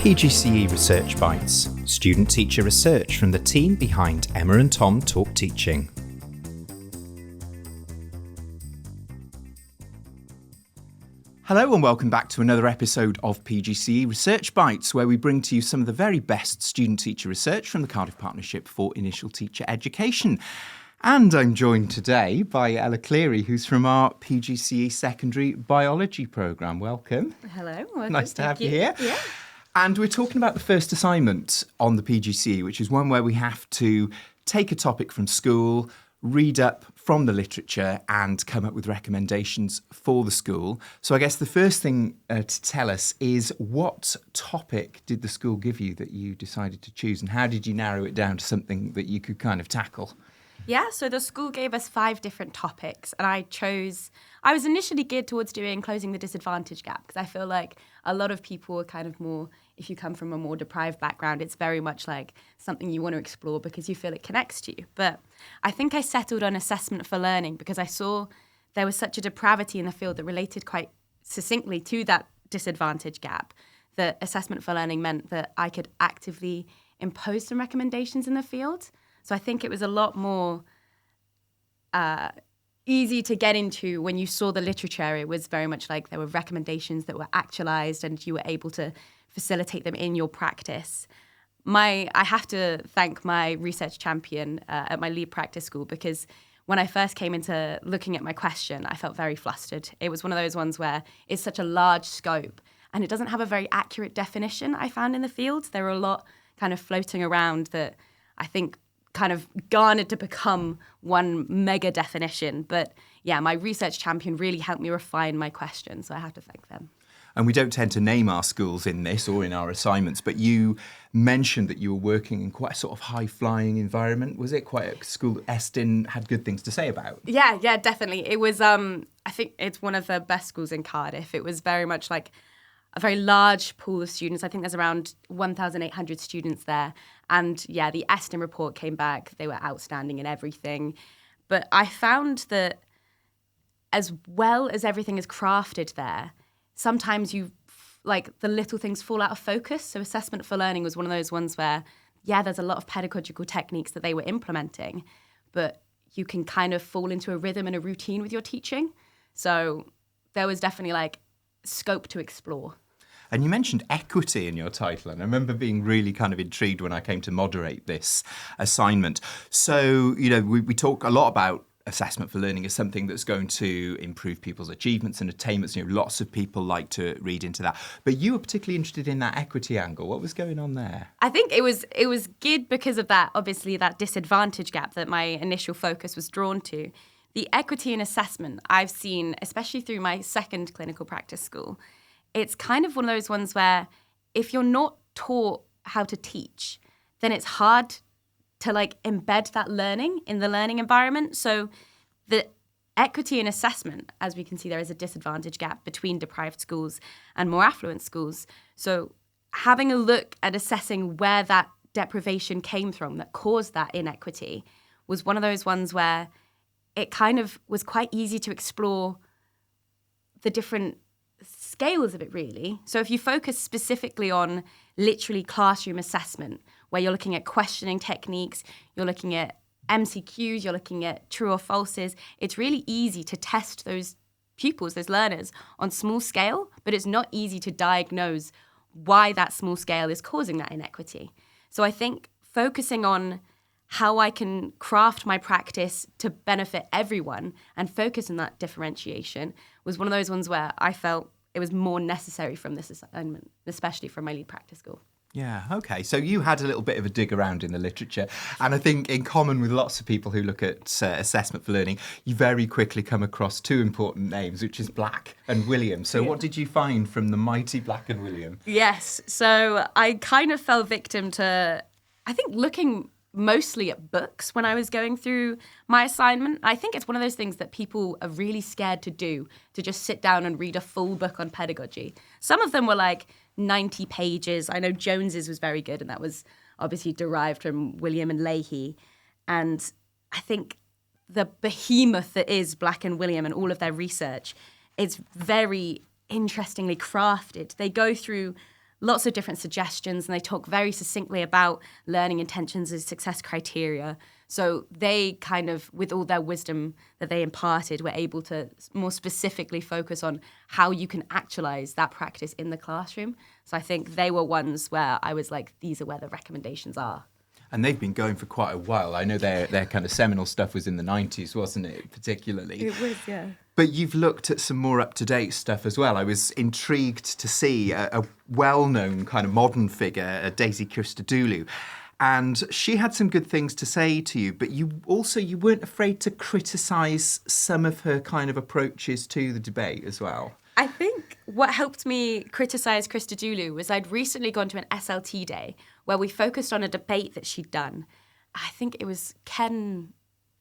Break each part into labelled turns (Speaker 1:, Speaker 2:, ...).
Speaker 1: PGCE Research Bites, student-teacher research from the team behind Emma and Tom Talk Teaching. Hello and welcome back to another episode of PGCE Research Bites, where we bring to you some of the very best student-teacher research from the Cardiff Partnership for Initial Teacher Education. And I'm joined today by Ella Cleary, who's from our PGCE Secondary Biology programme. Welcome.
Speaker 2: Hello.
Speaker 1: Nice to have you here.
Speaker 2: Yeah.
Speaker 1: And we're talking about the first assignment on the PGCE, which is one where we have to take a topic from school, read up from the literature and come up with recommendations for the school. So I guess the first thing to tell us is, what topic did the school give you that you decided to choose, and how did you narrow it down to something that you could kind of tackle?
Speaker 2: Yeah, so the school gave us 5 different topics, and I was initially geared towards doing closing the disadvantage gap, because I feel like a lot of people are kind of more, if you come from a more deprived background, it's very much like something you want to explore because you feel it connects to you. But I think I settled on assessment for learning because I saw there was such a depravity in the field that related quite succinctly to that disadvantage gap, that assessment for learning meant that I could actively impose some recommendations in the field. So I think it was a lot more easy to get into when you saw the literature. It was very much like there were recommendations that were actualized and you were able to facilitate them in your practice. I have to thank my research champion at my lead practice school, because when I first came into looking at my question, I felt very flustered. It was one of those ones where it's such a large scope and it doesn't have a very accurate definition, I found, in the field. There were a lot kind of floating around that I think kind of garnered to become one mega definition. But yeah, my research champion really helped me refine my question, so I have to thank them.
Speaker 1: And we don't tend to name our schools in this or in our assignments, but you mentioned that you were working in quite a sort of high-flying environment. Was it quite a school that Estin had good things to say about?
Speaker 2: Yeah, definitely. It was, I think it's one of the best schools in Cardiff. It was very much like a very large pool of students. I think there's around 1,800 students there. And yeah, the Estin report came back. They were outstanding in everything. But I found that as well as everything is crafted there, sometimes the little things fall out of focus. So assessment for learning was one of those ones where, yeah, there's a lot of pedagogical techniques that they were implementing, but you can kind of fall into a rhythm and a routine with your teaching. So there was definitely scope to explore.
Speaker 1: And you mentioned equity in your title, and I remember being really kind of intrigued when I came to moderate this assignment. So, we talk a lot about assessment for learning as something that's going to improve people's achievements and attainments. Lots of people like to read into that. But you were particularly interested in that equity angle. What was going on there?
Speaker 2: I think it was geared because of that, obviously, that disadvantage gap that my initial focus was drawn to. The equity in assessment I've seen, especially through my second clinical practice school, it's kind of one of those ones where if you're not taught how to teach, then it's hard to embed that learning in the learning environment. So the equity in assessment, as we can see, there is a disadvantage gap between deprived schools and more affluent schools. So having a look at assessing where that deprivation came from that caused that inequity was one of those ones where it kind of was quite easy to explore the different scales of it, really. So if you focus specifically on literally classroom assessment, where you're looking at questioning techniques, you're looking at MCQs, you're looking at true or falses, it's really easy to test those pupils, those learners, on small scale, but it's not easy to diagnose why that small scale is causing that inequity. So I think focusing on how I can craft my practice to benefit everyone and focus on that differentiation was one of those ones where I felt it was more necessary from this assignment, especially from my lead practice school.
Speaker 1: Yeah, okay. So you had a little bit of a dig around in the literature. And I think in common with lots of people who look at assessment for learning, you very quickly come across 2 important names, which is Black and William. So What did you find from the mighty Black and William?
Speaker 2: Yes. So I kind of fell victim to, I think, looking mostly at books when I was going through my assignment. I think it's one of those things that people are really scared to do, to just sit down and read a full book on pedagogy. Some of them were 90 pages. I know Jones's was very good, and that was obviously derived from William and Leahy. And I think the behemoth that is Black and William and all of their research is very interestingly crafted. They go through lots of different suggestions, and they talk very succinctly about learning intentions as success criteria. So they kind of, with all their wisdom that they imparted, were able to more specifically focus on how you can actualize that practice in the classroom. So I think they were ones where I was like, these are where the recommendations are.
Speaker 1: And they've been going for quite a while. I know their kind of seminal stuff was in the 90s, wasn't it, particularly?
Speaker 2: It was, yeah.
Speaker 1: But you've looked at some more up-to-date stuff as well. I was intrigued to see a well-known kind of modern figure, Daisy Christodoulou. And she had some good things to say to you, but you weren't afraid to criticise some of her kind of approaches to the debate as well.
Speaker 2: I think what helped me criticise Christodoulou was I'd recently gone to an SLT day where we focused on a debate that she'd done. I think it was Ken...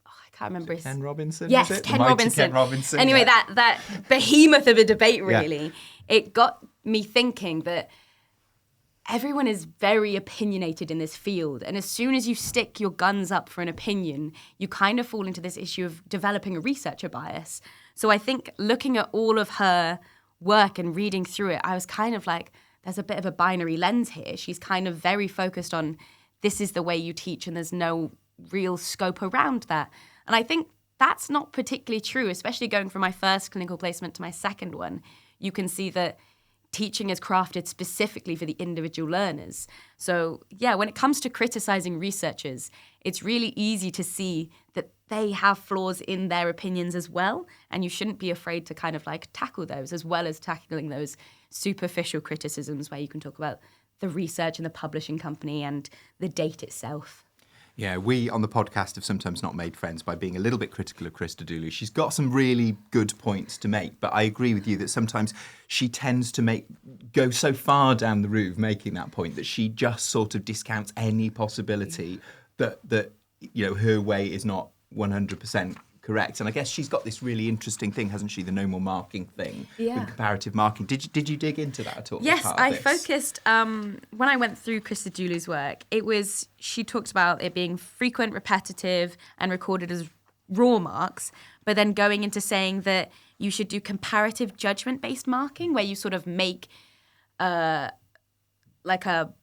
Speaker 2: I can't remember his...
Speaker 1: Ken Robinson,
Speaker 2: yes,
Speaker 1: was it?
Speaker 2: Ken Robinson.
Speaker 1: Ken Robinson.
Speaker 2: Anyway,
Speaker 1: yeah.
Speaker 2: that behemoth of a debate, really,
Speaker 1: Yeah.
Speaker 2: It got me thinking that everyone is very opinionated in this field. And as soon as you stick your guns up for an opinion, you kind of fall into this issue of developing a researcher bias. So I think looking at all of her work and reading through it, I was kind of like, there's a bit of a binary lens here. She's kind of very focused on this is the way you teach and there's no real scope around that. And I think that's not particularly true, especially going from my first clinical placement to my second one. You can see that teaching is crafted specifically for the individual learners. So, yeah, when it comes to criticizing researchers, it's really easy to see that they have flaws in their opinions as well, and you shouldn't be afraid to kind of like tackle those as well as tackling those superficial criticisms where you can talk about the research and the publishing company and the date itself.
Speaker 1: Yeah, we on the podcast have sometimes not made friends by being a little bit critical of Christodoulou. She's got some really good points to make, but I agree with you that sometimes she tends to go so far down the route of making that point that she just sort of discounts any possibility that her way is not 100% correct. And I guess she's got this really interesting thing, hasn't she? The no more marking thing with comparative marking. Did you dig into that at all?
Speaker 2: Yes, I focused, when I went through Christodoulou's work, she talked about it being frequent, repetitive, and recorded as raw marks, but then going into saying that you should do comparative judgment-based marking, where you sort of make like a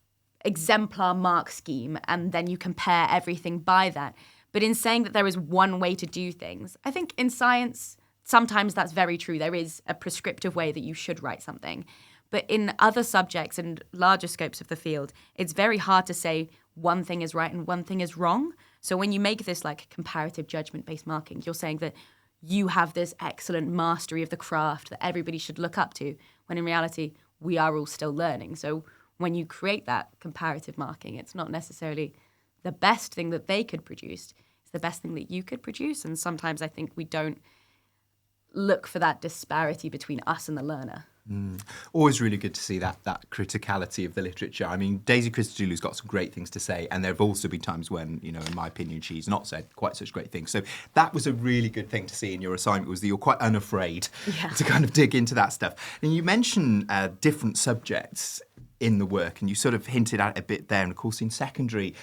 Speaker 2: exemplar mark scheme, and then you compare everything by that. But in saying that there is one way to do things, I think in science, sometimes that's very true. There is a prescriptive way that you should write something. But in other subjects and larger scopes of the field, it's very hard to say one thing is right and one thing is wrong. So when you make this like comparative judgment-based marking, you're saying that you have this excellent mastery of the craft that everybody should look up to, when in reality, we are all still learning. So when you create that comparative marking, it's not necessarily the best thing that they could produce. It's the best thing that you could produce. And sometimes I think we don't look for that disparity between us and the learner.
Speaker 1: Always really good to see that criticality of the literature. I mean, Daisy Christodoulou's got some great things to say, and there have also been times when, in my opinion, she's not said quite such great things. So that was a really good thing to see in your assignment, was that you're quite unafraid to kind of dig into that stuff. And you mentioned different subjects in the work, and you sort of hinted at it a bit there. And of course, in secondary,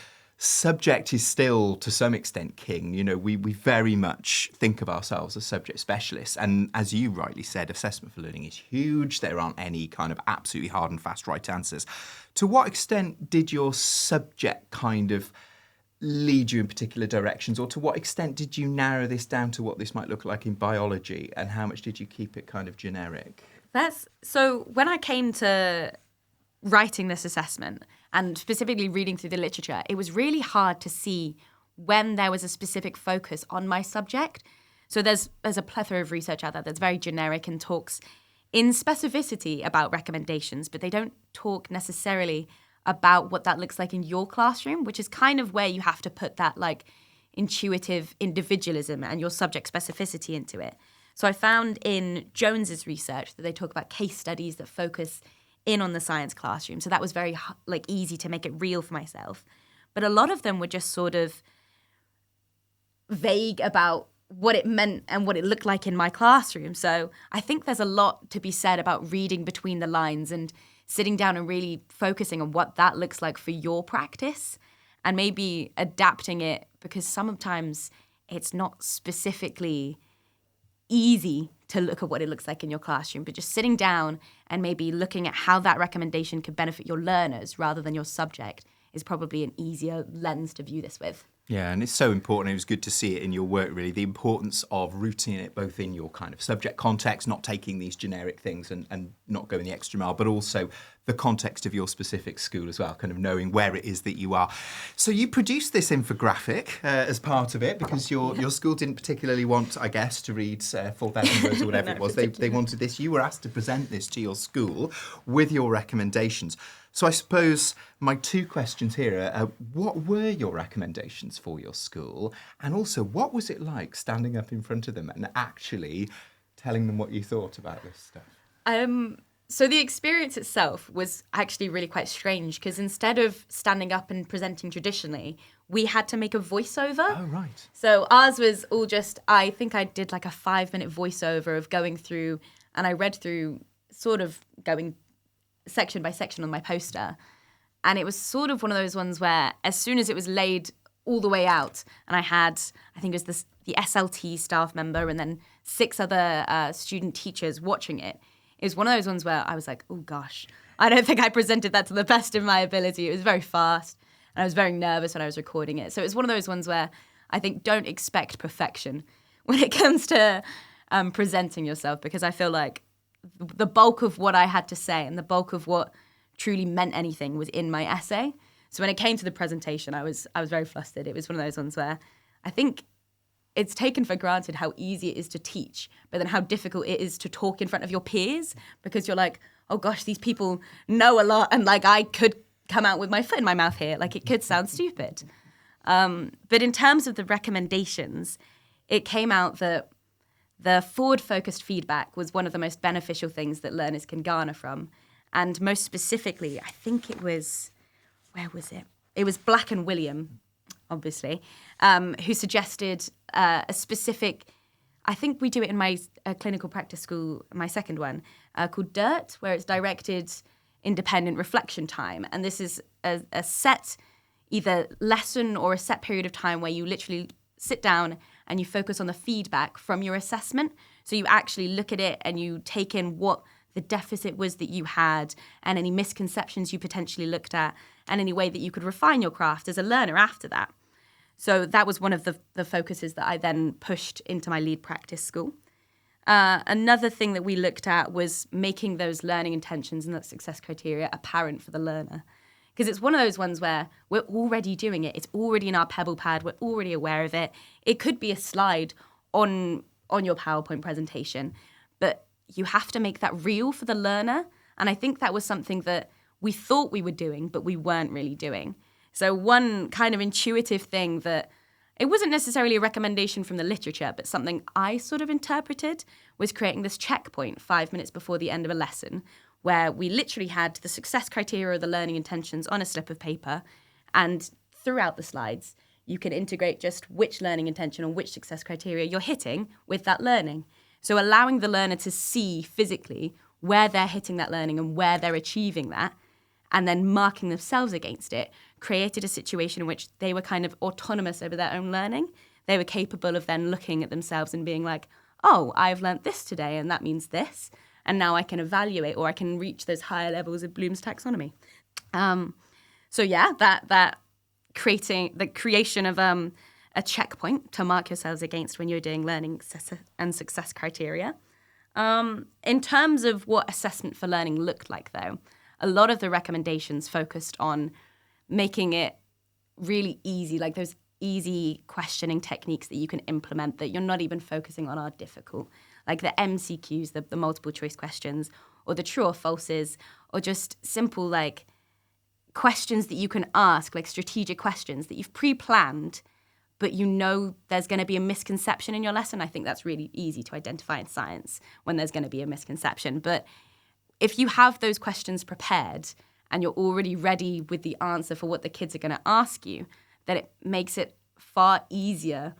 Speaker 1: subject is still, to some extent, king. We very much think of ourselves as subject specialists. And as you rightly said, assessment for learning is huge. There aren't any kind of absolutely hard and fast right answers. To what extent did your subject kind of lead you in particular directions? Or to what extent did you narrow this down to what this might look like in biology? And how much did you keep it kind of generic?
Speaker 2: So when I came to writing this assessment, and specifically reading through the literature, it was really hard to see when there was a specific focus on my subject. So there's a plethora of research out there that's very generic and talks in specificity about recommendations, but they don't talk necessarily about what that looks like in your classroom, which is kind of where you have to put that like intuitive individualism and your subject specificity into it. So I found in Jones's research that they talk about case studies that focus in on the science classroom. So that was very easy to make it real for myself. But a lot of them were just sort of vague about what it meant and what it looked like in my classroom. So I think there's a lot to be said about reading between the lines and sitting down and really focusing on what that looks like for your practice and maybe adapting it, because sometimes it's not specifically easy to look at what it looks like in your classroom, but just sitting down and maybe looking at how that recommendation could benefit your learners rather than your subject is probably an easier lens to view this with.
Speaker 1: Yeah, and it's so important. It was good to see it in your work, really, the importance of rooting it both in your kind of subject context, not taking these generic things and not going the extra mile, but also the context of your specific school as well, kind of knowing where it is that you are. So you produced this infographic as part of it because your school didn't particularly want, I guess, to read 4,000 words or whatever it was. They wanted this. You were asked to present this to your school with your recommendations. So I suppose my two questions here are, what were your recommendations for your school? And also, what was it like standing up in front of them and actually telling them what you thought about this stuff?
Speaker 2: So the experience itself was actually really quite strange because instead of standing up and presenting traditionally, we had to make a voiceover.
Speaker 1: Oh, right.
Speaker 2: So ours was all just, I think I did like a 5-minute voiceover of going through, and I read through sort of going section by section on my poster. And it was sort of one of those ones where as soon as it was laid all the way out, and I think it was the SLT staff member and then 6 other student teachers watching it, it was one of those ones where I was like, oh gosh, I don't think I presented that to the best of my ability. It was very fast, and I was very nervous when I was recording it. So it was one of those ones where I think don't expect perfection when it comes to presenting yourself, because I feel like the bulk of what I had to say and the bulk of what truly meant anything was in my essay. So when it came to the presentation, I was very flustered. It was one of those ones where I think it's taken for granted how easy it is to teach, but then how difficult it is to talk in front of your peers, because you're like, oh gosh, these people know a lot, and like I could come out with my foot in my mouth here. Like it could sound stupid. But in terms of the recommendations, it came out that the forward-focused feedback was one of the most beneficial things that learners can garner from. And most specifically, I think it was, where was it? It was Black and William, obviously, who suggested a specific, I think we do it in my clinical practice school, my second one, called DIRT, where it's directed independent reflection time. And this is a set either lesson or a set period of time where you literally sit down and you focus on the feedback from your assessment. So you actually look at it and you take in what the deficit was that you had and any misconceptions you potentially looked at and any way that you could refine your craft as a learner after that. So that was one of the focuses that I then pushed into my lead practice school. Another thing that we looked at was making those learning intentions and that success criteria apparent for the learner. Because it's one of those ones where we're already doing it. It's already in our Pebble pad. We're already aware of it. It could be a slide on your PowerPoint presentation, but you have to make that real for the learner. And I think that was something that we thought we were doing, but we weren't really doing. So one kind of intuitive thing that it wasn't necessarily a recommendation from the literature, but something I sort of interpreted was creating this checkpoint 5 minutes before the end of a lesson, where we literally had the success criteria or the learning intentions on a slip of paper, and throughout the slides, you can integrate just which learning intention or which success criteria you're hitting with that learning. So allowing the learner to see physically where they're hitting that learning and where they're achieving that, and then marking themselves against it, created a situation in which they were kind of autonomous over their own learning. They were capable of then looking at themselves and being like, oh, I've learnt this today, and that means this. And now I can evaluate, or I can reach those higher levels of Bloom's taxonomy. So yeah, that creating the creation of a checkpoint to mark yourselves against when you're doing learning and success criteria. In terms of what assessment for learning looked like, though, a lot of the recommendations focused on making it really easy, like those easy questioning techniques that you can implement that you're not even focusing on are difficult, like the MCQs, the multiple choice questions, or the true or falses, or just simple like questions that you can ask, like strategic questions that you've pre-planned, but you know there's going to be a misconception in your lesson. I think that's really easy to identify in science when there's going to be a misconception. But if you have those questions prepared and you're already ready with the answer for what the kids are going to ask you, then it makes it far easier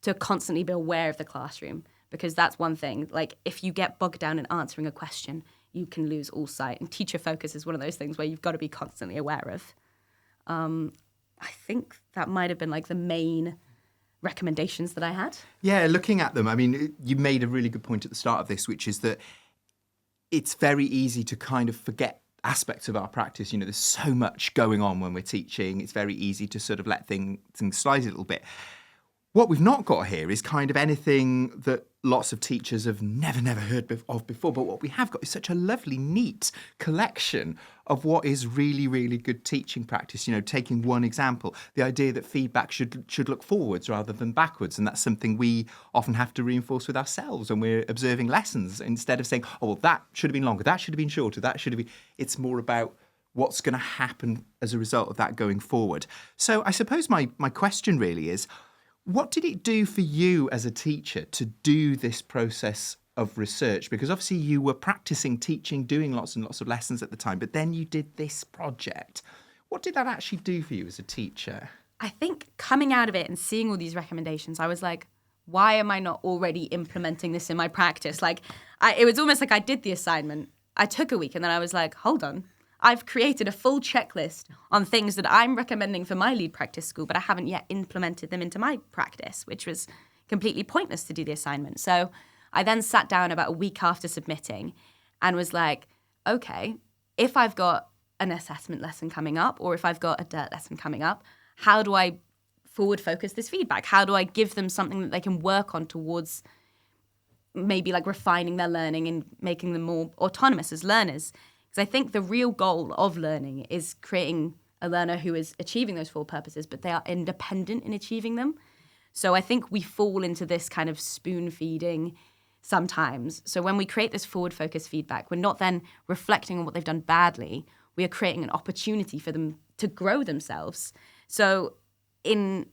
Speaker 2: to constantly be aware of the classroom. Because that's one thing, like if you get bogged down in answering a question, you can lose all sight. And teacher focus is one of those things where you've got to be constantly aware of. I think that might have been like the main recommendations that I had.
Speaker 1: Yeah, looking at them, I mean, you made a really good point at the start of this, which is that it's very easy to kind of forget aspects of our practice. There's so much going on when we're teaching. It's very easy to sort of let things slide a little bit. What we've not got here is kind of anything that lots of teachers have never heard of before. But what we have got is such a lovely, neat collection of what is really, really good teaching practice. Taking one example, the idea that feedback should look forwards rather than backwards. And that's something we often have to reinforce with ourselves when we're observing lessons. Instead of saying, oh, well, that should have been longer, that should have been shorter, that should have been... It's more about what's going to happen as a result of that going forward. So I suppose my question really is, what did it do for you as a teacher to do this process of research? Because obviously you were practicing teaching, doing lots and lots of lessons at the time, but then you did this project. What did that actually do for you as a teacher?
Speaker 2: I think coming out of it and seeing all these recommendations, I was like, why am I not already implementing this in my practice? It was almost like I did the assignment. I took a week and then I was like, hold on. I've created a full checklist on things that I'm recommending for my lead practice school, but I haven't yet implemented them into my practice, which was completely pointless to do the assignment. So I then sat down about a week after submitting and was like, okay, if I've got an assessment lesson coming up or if I've got a dirt lesson coming up, how do I forward focus this feedback? How do I give them something that they can work on towards maybe refining their learning and making them more autonomous as learners? Because I think the real goal of learning is creating a learner who is achieving those four purposes, but they are independent in achieving them. So I think we fall into this kind of spoon feeding sometimes. So when we create this forward focused feedback, we're not then reflecting on what they've done badly. We are creating an opportunity for them to grow themselves. So in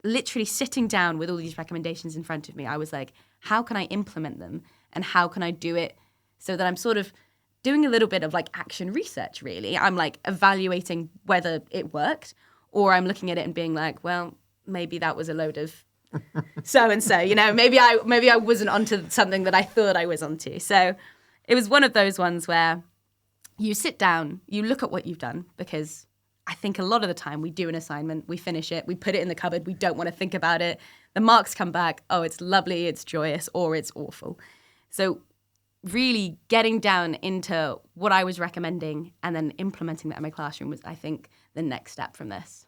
Speaker 2: literally sitting down with all these recommendations in front of me, I was like, how can I implement them? And how can I do it so that I'm sort of doing a little bit of action research, really. I'm evaluating whether it worked, or I'm looking at it and being like, well, maybe that was a load of so-and-so, maybe I wasn't onto something that I thought I was onto. So it was one of those ones where you sit down, you look at what you've done, because I think a lot of the time we do an assignment, we finish it, we put it in the cupboard, we don't want to think about it. The marks come back, oh, it's lovely, it's joyous, or it's awful. So really getting down into what I was recommending and then implementing that in my classroom was, I think, the next step from this.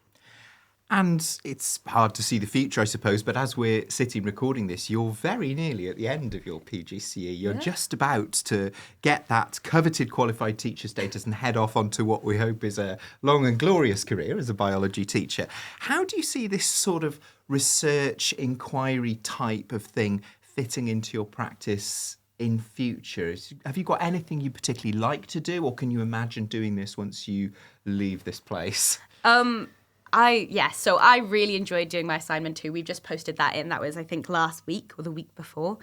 Speaker 1: And it's hard to see the future, I suppose, but as we're sitting recording this, you're very nearly at the end of your PGCE. You're just about to get that coveted qualified teacher status and head off onto what we hope is a long and glorious career as a biology teacher. How do you see this sort of research inquiry type of thing fitting into your practice in future? Have you got anything you particularly like to do, or can you imagine doing this once you leave this place?
Speaker 2: So I really enjoyed doing my assignment too. We've just posted that in. That was, I think, last week or the week before.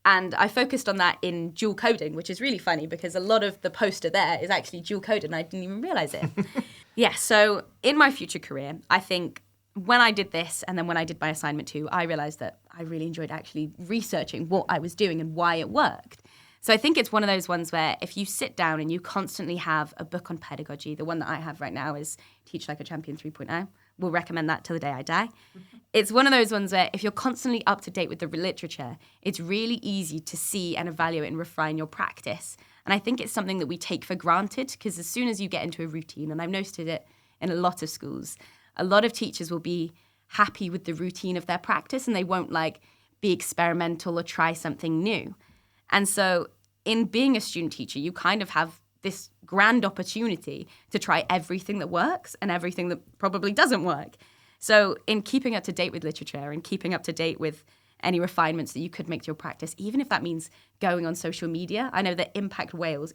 Speaker 2: And I focused on that in dual coding, which is really funny because a lot of the poster there is actually dual coded and I didn't even realise it. So in my future career, I think when I did this and then when I did my assignment too, I realised that I really enjoyed actually researching what I was doing and why it worked. So I think it's one of those ones where if you sit down and you constantly have a book on pedagogy, the one that I have right now is Teach Like a Champion 3.0. We'll recommend that till the day I die. It's one of those ones where if you're constantly up to date with the literature, it's really easy to see and evaluate and refine your practice. And I think it's something that we take for granted because as soon as you get into a routine, and I've noticed it in a lot of schools, a lot of teachers will be happy with the routine of their practice and they won't be experimental or try something new. And so in being a student teacher, you kind of have this grand opportunity to try everything that works and everything that probably doesn't work. So in keeping up to date with literature and keeping up to date with any refinements that you could make to your practice, even if that means going on social media. I know that Impact for Wales,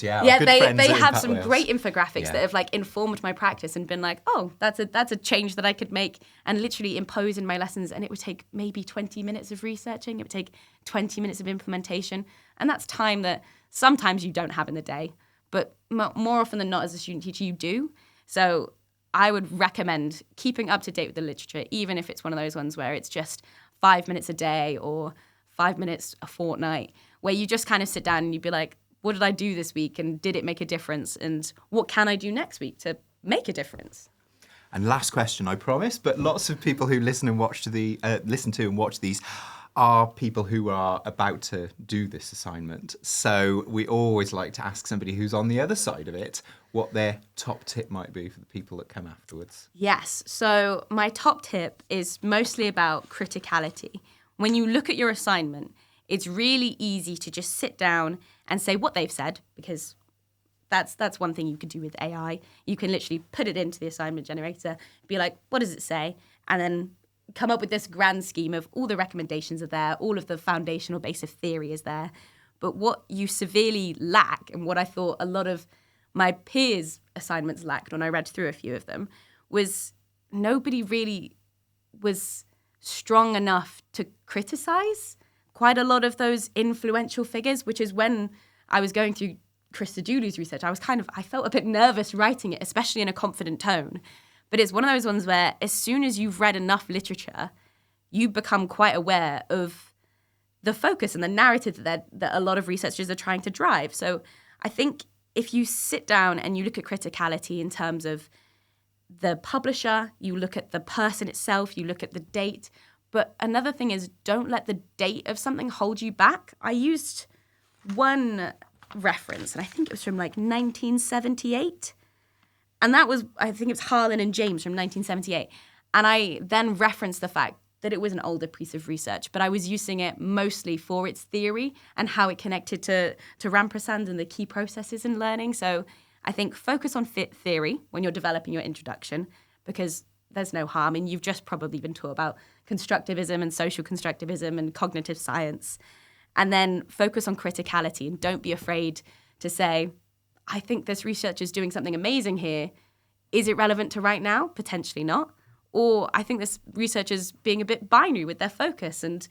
Speaker 2: yeah.
Speaker 1: Yeah,
Speaker 2: they have some great infographics that have informed my practice and been like, oh, that's a change that I could make and literally impose in my lessons. And it would take maybe 20 minutes of researching. It would take 20 minutes of implementation. And that's time that sometimes you don't have in the day, but more often than not as a student teacher, you do. So I would recommend keeping up to date with the literature, even if it's one of those ones where it's just 5 minutes a day or 5 minutes a fortnight, where you just kind of sit down and you'd be like, what did I do this week? And did it make a difference? And what can I do next week to make a difference?
Speaker 1: And last question, I promise, but lots of people who listen and watch listen to and watch these are people who are about to do this assignment. So we always like to ask somebody who's on the other side of it what their top tip might be for the people that come afterwards.
Speaker 2: Yes. So my top tip is mostly about criticality. When you look at your assignment, it's really easy to just sit down and say what they've said, because that's one thing you could do with AI. You can literally put it into the assignment generator, be like, what does it say? And then come up with this grand scheme of all the recommendations are there, all of the foundational base of theory is there. But what you severely lack, and what I thought a lot of my peers' assignments lacked when I read through a few of them, was nobody really was strong enough to criticize quite a lot of those influential figures, which is when I was going through Christodoulou's research, I felt a bit nervous writing it, especially in a confident tone. But it's one of those ones where as soon as you've read enough literature, you become quite aware of the focus and the narrative that a lot of researchers are trying to drive. So I think if you sit down and you look at criticality in terms of the publisher, you look at the person itself, you look at the date. But another thing is, don't let the date of something hold you back. I used one reference, and I think it was from like 1978. And that was, I think it was Harlan and James from 1978. And I then referenced the fact that it was an older piece of research, but I was using it mostly for its theory and how it connected to Ramprasad and the key processes in learning. So I think focus on fit theory when you're developing your introduction, because there's no harm. And you've just probably been taught about constructivism and social constructivism and cognitive science. And then focus on criticality, and don't be afraid to say, I think this research is doing something amazing here. Is it relevant to right now? Potentially not. Or I think this research is being a bit binary with their focus, and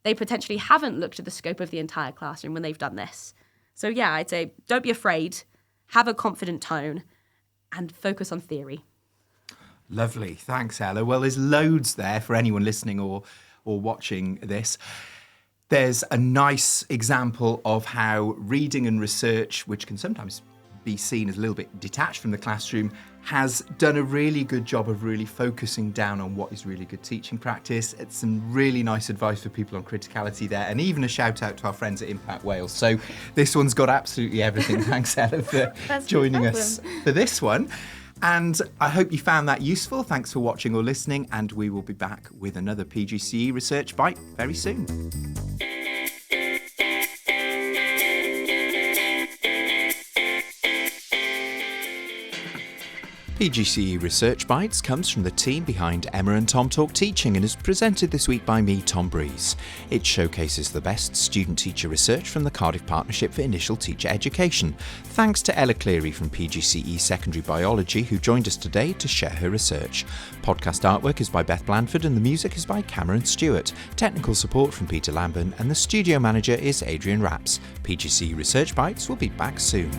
Speaker 2: they potentially haven't looked at the scope of the entire classroom when they've done this. So yeah, I'd say don't be afraid, have a confident tone, and focus on theory.
Speaker 1: Lovely. Thanks, Ella. Well, there's loads there for anyone listening or watching this. There's a nice example of how reading and research, which can sometimes be seen as a little bit detached from the classroom, has done a really good job of really focusing down on what is really good teaching practice. It's some really nice advice for people on criticality there, and even a shout out to our friends at Impact Wales. So this one's got absolutely everything. Thanks, Ella, for joining us for this one. And I hope you found that useful. Thanks for watching or listening, and we will be back with another PGCE Research Bite very soon. PGCE Research Bites comes from the team behind Emma and Tom Talk Teaching and is presented this week by me, Tom Breeze. It showcases the best student-teacher research from the Cardiff Partnership for Initial Teacher Education. Thanks to Ella Cleary from PGCE Secondary Biology, who joined us today to share her research. Podcast artwork is by Beth Blandford and the music is by Cameron Stewart. Technical support from Peter Lambin and the studio manager is Adrian Rapps. PGCE Research Bites will be back soon.